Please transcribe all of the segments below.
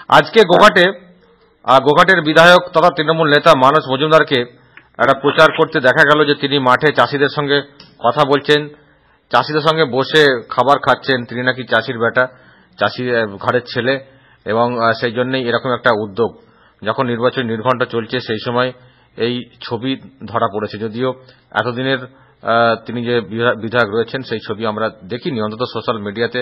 আজকে গোঘাটের বিধায়ক তথা তৃণমূল নেতা মানস মজুমদারকে একটা প্রচার করতে দেখা গেল যে তিনি মাঠে চাষিদের সঙ্গে কথা বলছেন, চাষিদের সঙ্গে বসে খাবার খাচ্ছেন। তিনি নাকি চাষির বেটা, চাষি ঘরের ছেলে, এবং সেই জন্যই এরকম একটা উদ্যোগ। যখন নির্বাচন নির্ঘণ্ট চলছে সেই সময় এই ছবি ধরা পড়েছে। যদিও এতদিনের তিনি যে বিধায়ক রয়েছেন সেই ছবি আমরা দেখিনি, অন্তত সোশ্যাল মিডিয়াতে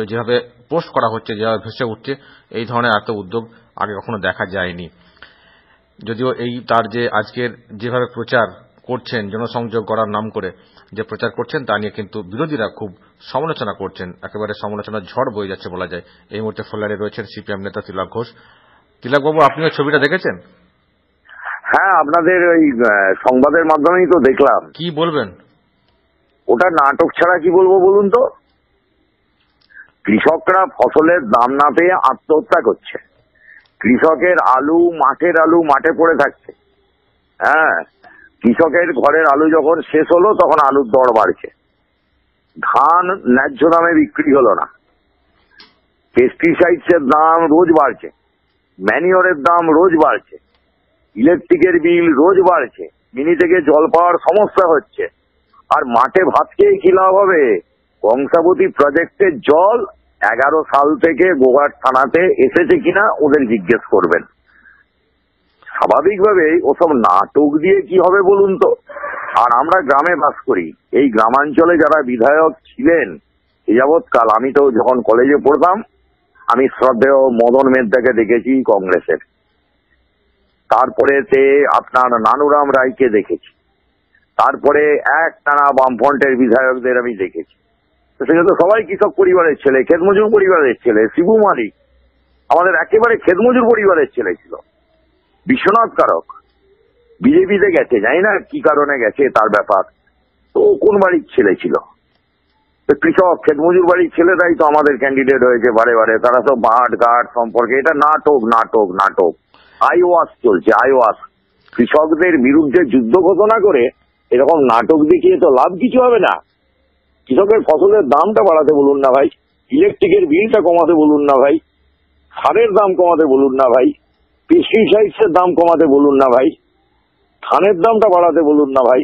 যেভাবে পোস্ট করা হচ্ছে, যেভাবে ভেসে উঠছে, এই ধরনের এত উদ্যোগ আগে কখনো দেখা যায়নি। যদিও এই তার যে আজকের যেভাবে প্রচার করছেন, জনসংযোগ করার নাম করে যে প্রচার করছেন, তা নিয়ে কিন্তু বিরোধীরা খুব সমালোচনা করছেন। একেবারে সমালোচনার ঝড় বয়ে যাচ্ছে বলা যায়। এই মুহূর্তে ফোনলাইনে রয়েছেন সিপিএম নেতা তিলক ঘোষ। তিলকবাবু, আপনিও ছবিটা দেখেছেন? হ্যাঁ, আপনাদের ওই সংবাদের মাধ্যমেই তো দেখলাম। কি বলবেন? ওটা নাটক ছাড়া কি বলবো বলুন তো? কৃষকরা ফসলের দাম না পেয়ে আত্মহত্যা করছে। কৃষকের আলু, মাঠের আলু মাঠে পড়ে থাকছে। হ্যাঁ, কৃষকের ঘরের আলু যখন শেষ হলো তখন আলুর দর বাড়ছে। ধান ন্যায্য দামে বিক্রি হলো না। পেস্টিসাইডস এর দাম রোজ বাড়ছে, ম্যানিওরের দাম রোজ বাড়ছে, ইলেকট্রিকের বিল রোজ বাড়ছে, মিনি থেকে জল পাওয়ার সমস্যা হচ্ছে। আর মাঠে ভাত খেয়ে কি লাভ হবে? কংসাবতী প্রজেক্টের জল 11 সাল থেকে গোঘাট থানাতে এসেছে কিনা ওদের জিজ্ঞেস করবেন। স্বাভাবিকভাবেই ওসব নাটক দিয়ে কি হবে বলুন তো? আর আমরা গ্রামে বাস করি। এই গ্রামাঞ্চলে যারা বিধায়ক ছিলেন এ যাবৎকাল, আমি তো যখন কলেজে পড়তাম আমি শ্রদ্ধেয় মদন মেদ্দাকে দেখেছি কংগ্রেসের, তারপরে আপনার নানুরাম রায়কে দেখেছি, তারপরে একটানা বামফ্রন্টের বিধায়কদের আমি দেখেছি। সেখানে তো সবাই কৃষক পরিবারের ছেলে, ক্ষেতমজুর পরিবারের ছেলে। শিবু মালিক আমাদের একেবারে ক্ষেতমজুর পরিবারের ছেলে ছিল। বিশ্বনাথ কারক বিজেপিতে গেছে, জানি না কি কারণে গেছে তার ব্যাপার। তো কোন বাড়ির ছেলে ছিল? কৃষক ক্ষেতমজুর বাড়ির ছেলেরাই তো আমাদের ক্যান্ডিডেট হয়েছে বারে বারে। তারা সব মাঠ ঘাট সম্পর্কে, এটা নাটক নাটক নাটক। আইওয়াস চলছে, আইওয়াস। কৃষকদের বিরুদ্ধে যুদ্ধ ঘোষণা করে এরকম নাটক দেখিয়ে তো লাভ কিছু হবে না। কৃষকের ফসলের দামটা বাড়াতে বলুন না ভাই, ইলেকট্রিকের বিলটা কমাতে বলুন না ভাই, সারের দাম কমাতে বলুন না ভাই, পেস্টিসাইডস এর দাম কমাতে বলুন না ভাই, ধানের দামটা বাড়াতে বলুন না ভাই।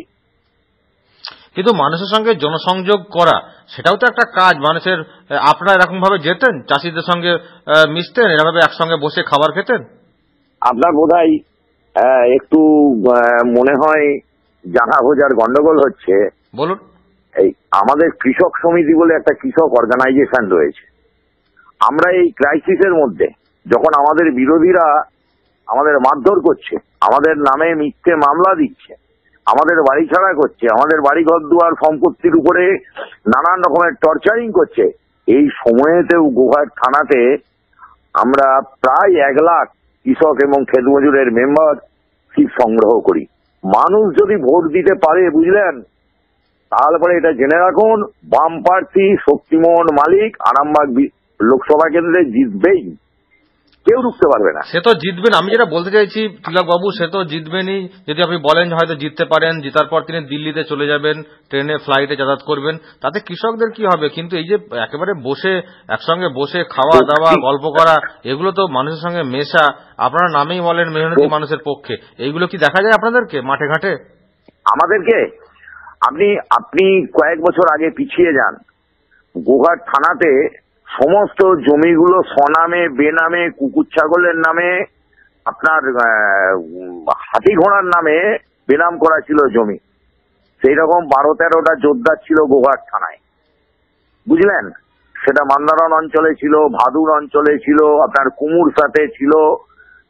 কিন্তু মানুষের সঙ্গে জনসংযোগ করা সেটাও তো একটা কাজ মানুষের। আপনারা এরকম ভাবে যেতেন, চাষিদের সঙ্গে মিশতেন, এরকম একসঙ্গে বসে খাবার খেতেন? আপনার বোধহয় একটু মনে হয় জানা বোঝার গন্ডগোল হচ্ছে। বলুন। এই আমাদের কৃষক সমিতি বলে একটা কৃষক অর্গানাইজেশন রয়েছে। আমরা এই ক্রাইসিসের মধ্যে যখন আমাদের বিরোধীরা আমাদের মারধর করছে, আমাদের নামে মিথ্যে মামলা দিচ্ছে, আমাদের বাড়ি ছাড়া করছে, আমাদের বাড়ি ঘর দুয়ার সম্পত্তির উপরে নানান রকমের টর্চারিং করছে, এই সময়েতেও গোঘাট থানাতে আমরা প্রায় 1 লাখ কৃষক এবং ক্ষেতমজুরের মেম্বারশিপ সংগ্রহ করি। মানুষ যদি ভোট দিতে পারে, বুঝলেন, তাহলে এটা জেনে রাখুন, বাম প্রার্থী শক্তিমোহন মালিক আরামবাগ লোকসভা কেন্দ্রে জিতবেই, কেউ রুখতে পারবে না। সে তো জিতবেন। আমি যেটা বলতে চাইছি তিলক বাবু, সে তো জিতবেনই। যদি আপনি বলেন হয়তো জিততে পারেন, জেতার পর তিনি দিল্লিতে চলে যাবেন, ট্রেনে ফ্লাইটে যাতায়াত করবেন, তাতে কৃষকদের কি হবে? কিন্তু এই যে একেবারে বসে একসঙ্গে বসে খাওয়া দাওয়া গল্প করা, এগুলো তো মানুষের সঙ্গে মেশা, আপনারা নামেই বলেন মেহনতি মানুষের পক্ষে, এইগুলো কি দেখা যায় আপনাদেরকে মাঠে ঘাটে? আমাদেরকে আপনি কয়েক বছর আগে পিছিয়ে যান, গোঘাট থানাতে সমস্ত জমিগুলো স্বনামে, বেনামে, কুকুর ছাগলের নামে, আপনার হাতি ঘোড়ার নামে বেনাম করা ছিল জমি। সেই রকম 12-13টা জোরদার ছিল গোঘাট থানায়, বুঝলেন। সেটা মান্দারণ অঞ্চলে ছিল, ভাদুর অঞ্চলে ছিল, আপনার কুমুরসাতে ছিল।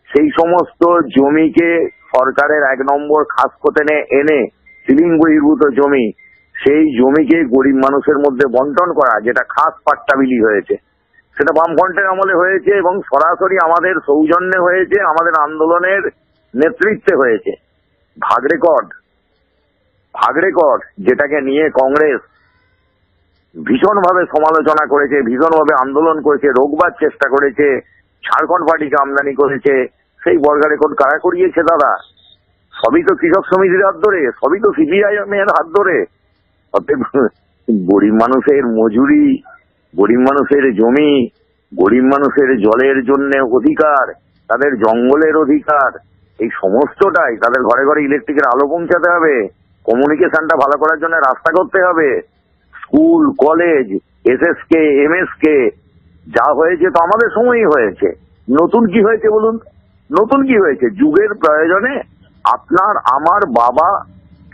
সেই সমস্ত জমিকে সরকারের 1 নম্বর খাস খোতেনে এনে সিলিং বহির্ভূত জমি, সেই জমিকে গরিব মানুষের মধ্যে বন্টন করা, যেটা খাস পাট্টা বিলি হয়েছে, সেটা বামফ্রন্টের আমলে হয়েছে এবং সরাসরি আমাদের সৌজন্যে হয়েছে, আমাদের আন্দোলনের নেতৃত্বে হয়েছে। ভাগ রেকর্ড যেটাকে নিয়ে কংগ্রেস ভীষণভাবে সমালোচনা করেছে, ভীষণভাবে আন্দোলন করেছে, রোকবার চেষ্টা করেছে, ঝাড়খণ্ড পার্টিকে আমদানি করেছে, সেই বর্গা রেকর্ড কারা করিয়েছে দাদা? সবই তো কৃষক সমিতির হাত ধরে, সবই তো সিপিআইএম এর হাত ধরে। অতএব গরিব মানুষের মজুরি, গরিব মানুষের জমি, গরিব মানুষের জলের জন্য অধিকার, তাদের জঙ্গলের অধিকার, এই সমস্তটাই, তাদের ঘরে ঘরে ইলেকট্রিকের আলো পৌঁছাতে হবে, কমিউনিকেশনটা ভালো করার জন্য রাস্তা করতে হবে, স্কুল কলেজ এসএসকে এমএসকে যা হয়েছে তো আমাদের সময়ই হয়েছে। নতুন কি হয়েছে বলুন? নতুন কি হয়েছে? যুগের প্রয়োজনে আপনার আমার বাবা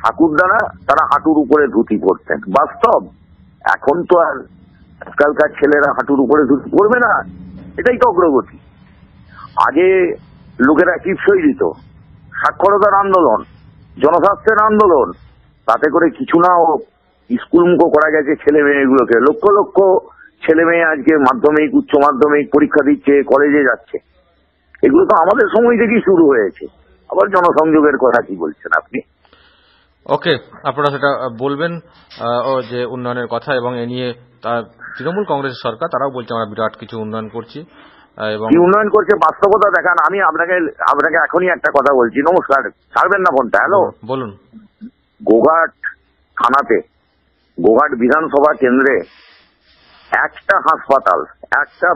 ঠাকুরদারা তারা হাঁটুর উপরে ধুতি পরতেন, বাস্তব। এখন তো আর আজকালকার ছেলেরা হাঁটুর উপরে ধুতি পরবে না, এটাই তো অগ্রগতি। আগে লোকেরা টিপসই দিত, সাক্ষরতার আন্দোলন, জনস্বাস্থ্যের আন্দোলন, তাতে করে কিছু না স্কুলমুখ করা গেছে ছেলে মেয়েগুলোকে। লক্ষ লক্ষ ছেলে মেয়ে আজকে মাধ্যমিক উচ্চ মাধ্যমিক পরীক্ষা দিচ্ছে, কলেজে যাচ্ছে। এগুলো তো আমাদের সময় থেকেই শুরু হয়েছে। আবার জনসংযোগের কথা কি বলছেন আপনি? ওকে, আপনারা সেটা বলবেন যে উন্নয়নের কথা, এবং এ নিয়ে তার তৃণমূল কংগ্রেস সরকার তারাও বলছে আমরা বিরাট কিছু উন্নয়ন করছি। এবং কি উন্নয়ন করছে বাস্তবতা দেখান। আমি আপনাকে এখনই একটা কথা বলছি। নমস্কার, ছাড়বেন না ফোনটা। হ্যালো, বলুন। গোঘাট থানাতে, গোঘাট বিধানসভা কেন্দ্রে একটা হাসপাতাল, একটা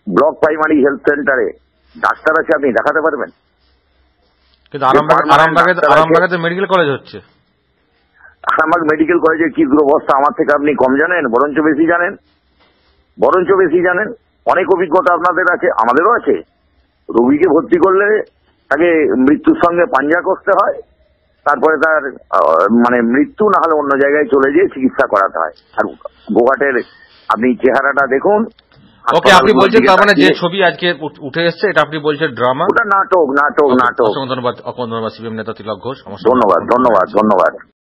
ব্লক প্রাইমারি হেলথ সেন্টারে ডাক্তার আছে, আপনি দেখাতে পারবেন? কিন্তু আরামবাগে মেডিকেল কলেজ হচ্ছে। আমার মেডিকেল কলেজের কি দুরবস্থা আমার থেকে আপনি কম জানেন? বরঞ্চ বেশি জানেন। অনেক অভিজ্ঞতা আপনাদের আছে, আমাদেরও আছে। রোগীকে ভর্তি করলে তাকে মৃত্যুর সঙ্গে পাঞ্জা কষতে হয়, তারপরে তার মানে মৃত্যু না হলে অন্য জায়গায় চলে যেয়ে চিকিৎসা করাতে হয়। আর গোঘাটের আপনি চেহারাটা দেখুন। ওকে, আপনি বলছেন তার মানে যে ছবি আজকে উঠে এসছে এটা আপনি বলছেন ড্রামা? ওটা নাটক। ধন্যবাদ। অকন ধন্যবাদ সিপিএম নেতা তিলক ঘোষ। ধন্যবাদ।